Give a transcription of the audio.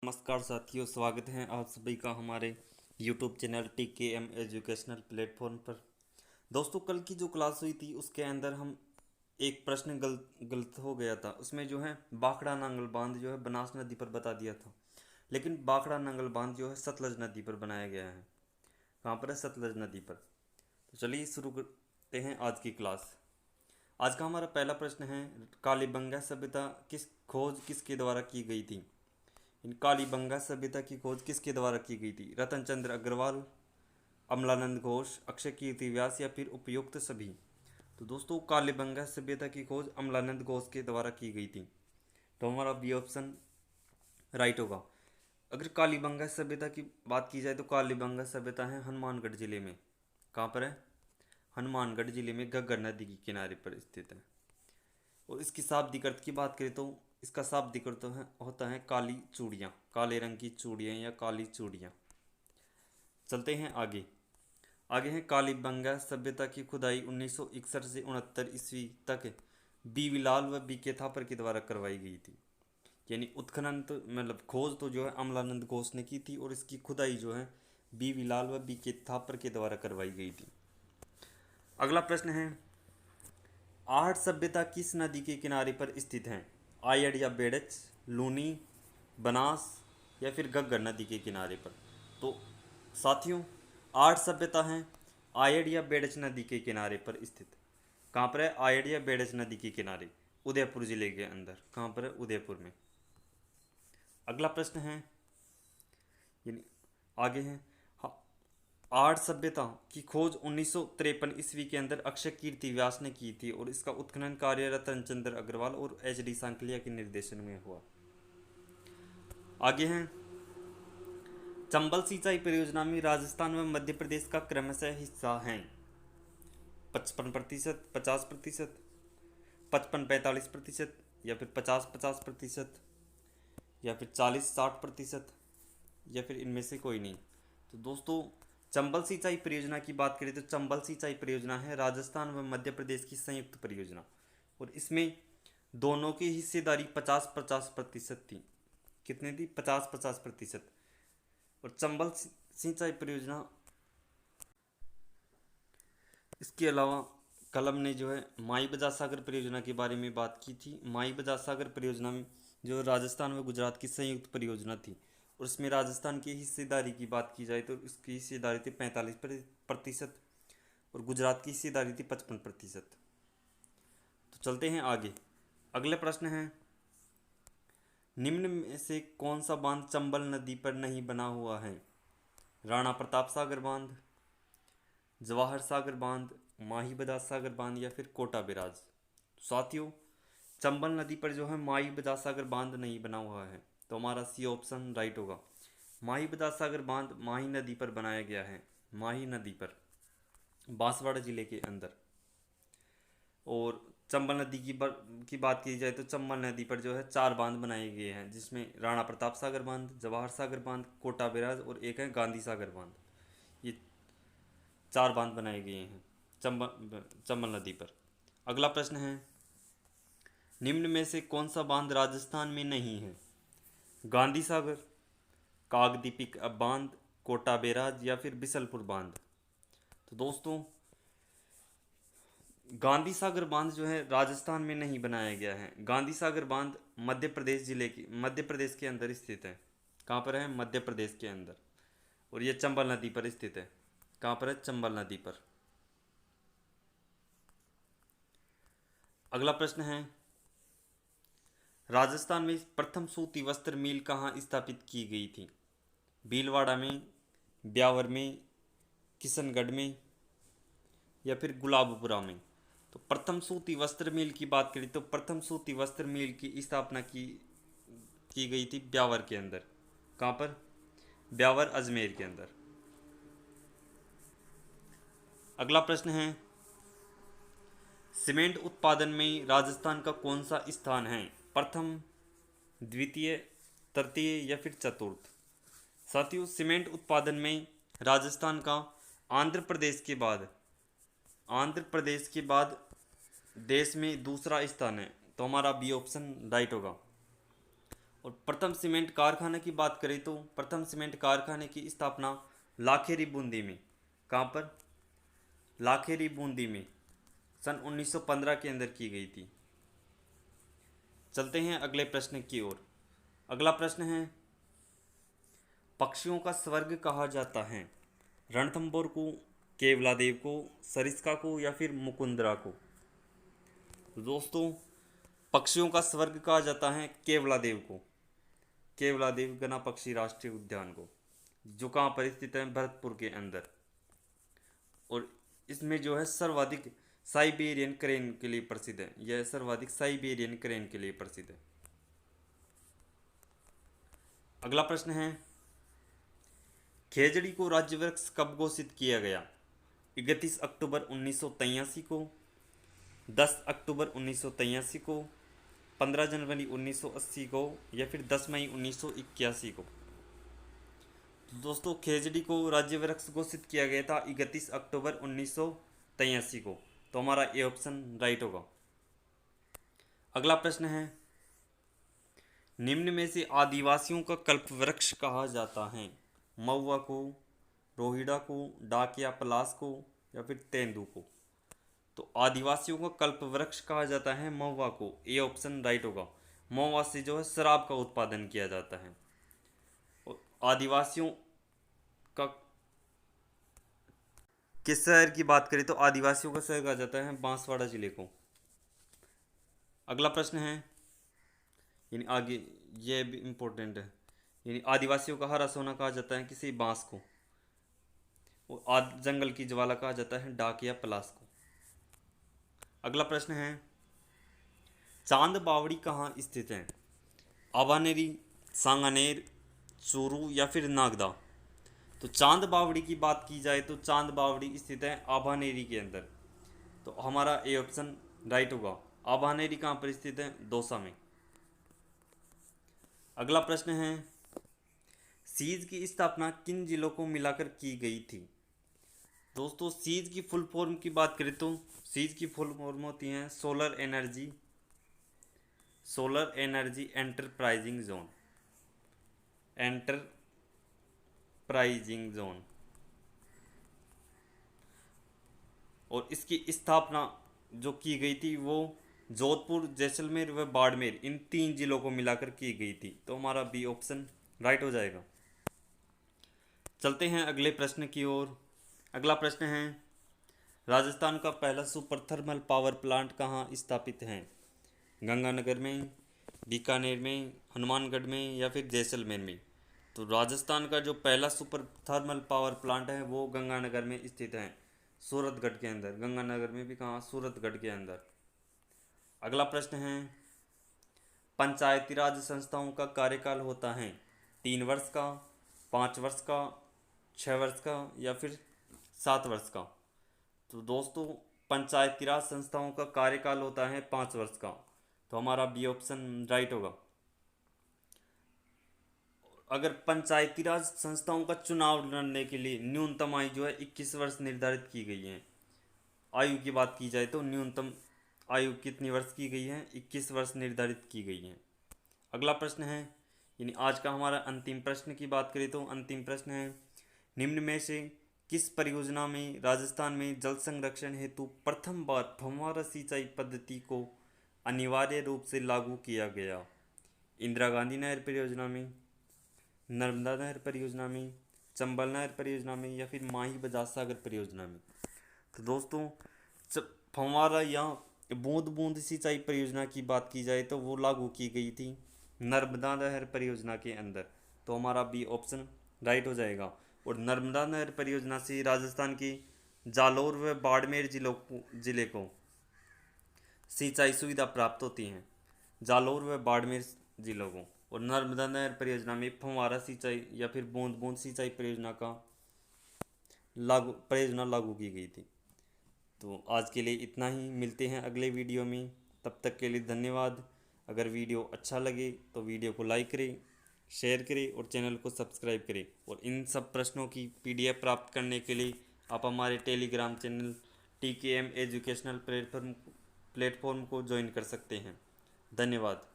नमस्कार साथियों, स्वागत है आप सभी का हमारे YouTube channel TKM educational platform पर। दोस्तों, कल की जो क्लास हुई थी उसके अंदर हम एक प्रश्न गलत हो गया था। उसमें जो है बाखड़ा नांगल बांध जो है बनास नदी पर बता दिया था, लेकिन बाखड़ा नांगल बांध जो है सतलज नदी पर बनाया गया है। कहाँ पर है? सतलज नदी पर। तो चलिए शुरू करते हैं आज की क्लास। आज का हमारा पहला प्रश्न है, कालीबंगा सभ्यता किस खोज किसके द्वारा की गई थी? इन कालीबंगा सभ्यता की खोज किसके द्वारा की गई थी? रतन चंद्र अग्रवाल, अमलानंद घोष, अक्षय कीर्ति व्यास या फिर उपयुक्त सभी? तो दोस्तों, कालीबंगा सभ्यता की खोज अमलानंद घोष के द्वारा की गई थी। तो हमारा बी ऑप्शन राइट होगा। अगर कालीबंगा सभ्यता की बात की जाए तो कालीबंगा सभ्यता है हनुमानगढ़ जिले में। कहाँ पर है? हनुमानगढ़ जिले में घग्गर नदी के किनारे पर स्थित है। और इसकी शाब्दिक अर्थ की बात करें तो इसका शाब्दिक अर्थ होता है काली चूड़ियाँ, काले रंग की चूड़ियाँ या काली चूड़ियाँ। चलते हैं आगे। आगे है कालीबंगा सभ्यता की खुदाई 1961 से 69 ईस्वी तक बी विलाल व बी के थापर के द्वारा करवाई गई थी। यानी उत्खनन तो मतलब खोज तो जो है अमलानंद घोष ने की थी, और इसकी खुदाई जो है बी विलाल व बी के थापर के द्वारा करवाई गई थी। अगला प्रश्न है, आहट सभ्यता किस नदी के किनारे पर स्थित है? आयड़ या बेड़च, लूनी, बनास या फिर घग्गर नदी के किनारे पर? तो साथियों, आहट सभ्यता है आयड़ या बेड़च नदी के किनारे पर स्थित। कहाँ पर है? आयड़ या बेड़च नदी के किनारे, उदयपुर जिले के अंदर। कहाँ पर है? उदयपुर में। अगला प्रश्न है, यानी आगे है, आर्ट सभ्यता की खोज 1953 ईस्वी के अंदर अक्षय कीर्ति व्यास ने की थी, और इसका उत्खनन कार्य रतन चंद्र अग्रवाल और HD सांकलिया के निर्देशन में हुआ। आगे हैं, चंबल सिंचाई परियोजना में राजस्थान व मध्य प्रदेश का क्रमशः हिस्सा है 55%, 50%, 55-45% या फिर 50-50% या फिर 40-60% या फिर इनमें से कोई नहीं। तो दोस्तों, चंबल सिंचाई परियोजना की बात करें तो चंबल सिंचाई परियोजना है राजस्थान व मध्य प्रदेश की संयुक्त परियोजना, और इसमें दोनों की हिस्सेदारी 50-50% थी। कितनी थी? 50-50%। और चंबल सिंचाई परियोजना, इसके अलावा कल हमने जो है माई बजाज सागर परियोजना के बारे में बात की थी। माई बजाज सागर परियोजना में जो राजस्थान व गुजरात की संयुक्त परियोजना थी, और इसमें राजस्थान की हिस्सेदारी की बात की जाए तो इसकी हिस्सेदारी थी 45% और गुजरात की हिस्सेदारी थी 55%। तो चलते हैं आगे। अगले प्रश्न है, निम्न में से कौन सा बांध चंबल नदी पर नहीं बना हुआ है? राणा प्रताप सागर बांध, जवाहर सागर बांध, माही बजाज सागर बांध या फिर कोटा बैराज? साथियों, चंबल नदी पर जो है माही बजाज सागर बांध नहीं बना हुआ है, तो हमारा सी ऑप्शन राइट होगा। माही बजाज सागर बांध माही नदी पर बनाया गया है, माही नदी पर, बांसवाड़ा जिले के अंदर। और चंबल नदी की बात की जाए तो चंबल नदी पर जो है 4 बांध बनाए गए हैं, जिसमें राणा प्रताप सागर बांध, जवाहर सागर बांध, कोटा बैराज और एक है गांधी सागर बांध। ये 4 बांध बनाए गए हैं चंबल नदी पर। अगला प्रश्न है, निम्न में से कौन सा बांध राजस्थान में नहीं है? गांधी सागर, कागदीपिक बांध, कोटा बैराज या फिर बिसलपुर बांध? तो दोस्तों, गांधी सागर बांध जो है राजस्थान में नहीं बनाया गया है। गांधी सागर बांध मध्य प्रदेश के अंदर स्थित है। कहाँ पर है? मध्य प्रदेश के अंदर, और ये चंबल नदी पर स्थित है। कहाँ पर है? चंबल नदी पर। अगला प्रश्न है, राजस्थान में प्रथम सूती वस्त्र मिल कहाँ स्थापित की गई थी? भीलवाड़ा में, ब्यावर में, किशनगढ़ में या फिर गुलाबपुरा में? तो प्रथम सूती वस्त्र मिल की बात करें तो प्रथम सूती वस्त्र मिल की स्थापना की गई थी ब्यावर के अंदर। कहाँ पर? ब्यावर अजमेर के अंदर। अगला प्रश्न है, सीमेंट उत्पादन में राजस्थान का कौन सा स्थान है? प्रथम, द्वितीय, तृतीय या फिर चतुर्थ? साथियों, सीमेंट उत्पादन में राजस्थान का आंध्र प्रदेश के बाद देश में दूसरा स्थान है, तो हमारा बी ऑप्शन राइट होगा। और प्रथम सीमेंट कारखाने की बात करें तो प्रथम सीमेंट कारखाने की स्थापना लाखेरी बूंदी में, कहाँ पर, लाखेरी बूंदी में सन 1915 के अंदर की गई थी। चलते हैं अगले प्रश्न की ओर। अगला प्रश्न है, पक्षियों का स्वर्ग कहा जाता है रणथंभौर को, केवलादेव को, सरिस्का को या फिर मुकुंदरा को। तो दोस्तों पक्षियों का स्वर्ग कहा जाता है केवलादेव को, केवलादेव गना पक्षी राष्ट्रीय उद्यान को, जो कहाँ पर स्थित है, भरतपुर के अंदर। और इसमें जो है सर्वाधिक साइबेरियन क्रेन के लिए प्रसिद्ध है, यह सर्वाधिक साइबेरियन क्रेन के लिए प्रसिद्ध है। अगला प्रश्न है, खेजड़ी को राज्य वृक्ष कब घोषित किया गया, 31 अक्टूबर 1983 को, 10 अक्टूबर 1983 को, 15 जनवरी 1980 को या फिर 10 मई 1981 को। तो दोस्तों खेजड़ी को राज्य वृक्ष घोषित किया गया था 31 अक्टूबर 1983 को, तो हमारा ए ऑप्शन राइट होगा। अगला प्रश्न है, निम्न में से आदिवासियों का कल्प वृक्ष कहा जाता है, महुआ को, रोहिड़ा को, डाक या पलास को या फिर तेंदू को। तो आदिवासियों का कल्प वृक्ष कहा जाता है महुआ को, ए ऑप्शन राइट होगा। महुआ से जो है शराब का उत्पादन किया जाता है। और आदिवासियों का किस शहर की बात करें तो आदिवासियों का शहर कहा जाता है बांसवाड़ा जिले को। अगला प्रश्न है, यानी आगे ये भी इम्पोर्टेंट है, यानी आदिवासियों का हरा सोना कहा जाता है किसी बांस को, और जंगल की ज्वाला कहा जाता है डाक या पलास को। अगला प्रश्न है, चांद बावड़ी कहाँ स्थित है, आभानेरी, सांगानेर, चूरू या फिर नागदा। तो चांद बावड़ी की बात की जाए तो चांद बावड़ी स्थित है आभानेरी के अंदर, तो हमारा ए ऑप्शन राइट होगा। आभानेरी कहाँ पर स्थित है, दौसा में। अगला प्रश्न है, सीज की स्थापना किन जिलों को मिलाकर की गई थी। दोस्तों सीज की फुल फॉर्म की बात करें तो सीज की फुल फॉर्म होती है सोलर एनर्जी एंटरप्राइजिंग जोन। और इसकी स्थापना जो की गई थी वो जोधपुर, जैसलमेर व बाड़मेर, इन 3 जिलों को मिलाकर की गई थी, तो हमारा बी ऑप्शन राइट हो जाएगा। चलते हैं अगले प्रश्न की ओर। अगला प्रश्न है, राजस्थान का पहला सुपर थर्मल पावर प्लांट कहाँ स्थापित है, गंगानगर में, बीकानेर में, हनुमानगढ़ में या फिर जैसलमेर में। तो राजस्थान का जो पहला सुपर थर्मल पावर प्लांट है वो गंगानगर में स्थित है, सूरतगढ़ के अंदर। गंगानगर में भी कहाँ, सूरतगढ़ के अंदर। अगला प्रश्न है, पंचायती राज संस्थाओं का कार्यकाल होता है 3 वर्ष का, 5 वर्ष का, 6 वर्ष का या फिर 7 वर्ष का। तो दोस्तों पंचायती राज संस्थाओं का कार्यकाल होता है 5 वर्ष का, तो हमारा बी ऑप्शन राइट होगा। अगर पंचायती राज संस्थाओं का चुनाव लड़ने के लिए न्यूनतम आयु जो है 21 वर्ष निर्धारित की गई है। आयु की बात की जाए तो न्यूनतम आयु कितनी वर्ष की गई है, 21 वर्ष निर्धारित की गई है। अगला प्रश्न है, यानी आज का हमारा अंतिम प्रश्न की बात करें तो अंतिम प्रश्न है, निम्न में से किस परियोजना में राजस्थान में जल संरक्षण हेतु प्रथम बार फव्वारा सिंचाई पद्धति को अनिवार्य रूप से लागू किया गया, इंदिरा गांधी नहर परियोजना में, नर्मदा नहर परियोजना में, चंबल नहर परियोजना में या फिर माही बजाज सागर परियोजना में। तो दोस्तों जब फव्वारा या बूंद बूंद सिंचाई परियोजना की बात की जाए तो वो लागू की गई थी नर्मदा नहर परियोजना के अंदर, तो हमारा बी ऑप्शन राइट हो जाएगा। और नर्मदा नहर परियोजना से राजस्थान की जालोर व बाड़मेर जिले को सिंचाई सुविधा प्राप्त होती है, जालोर व बाड़मेर जिलों को। और नर्मदा नहर परियोजना में फव्वारा सिंचाई या फिर बूंद बूंद सिंचाई परियोजना लागू की गई थी। तो आज के लिए इतना ही, मिलते हैं अगले वीडियो में, तब तक के लिए धन्यवाद। अगर वीडियो अच्छा लगे तो वीडियो को लाइक करें, शेयर करें और चैनल को सब्सक्राइब करें। और इन सब प्रश्नों की PDF प्राप्त करने के लिए आप हमारे Telegram channel TKM educational platform को ज्वाइन कर सकते हैं। धन्यवाद।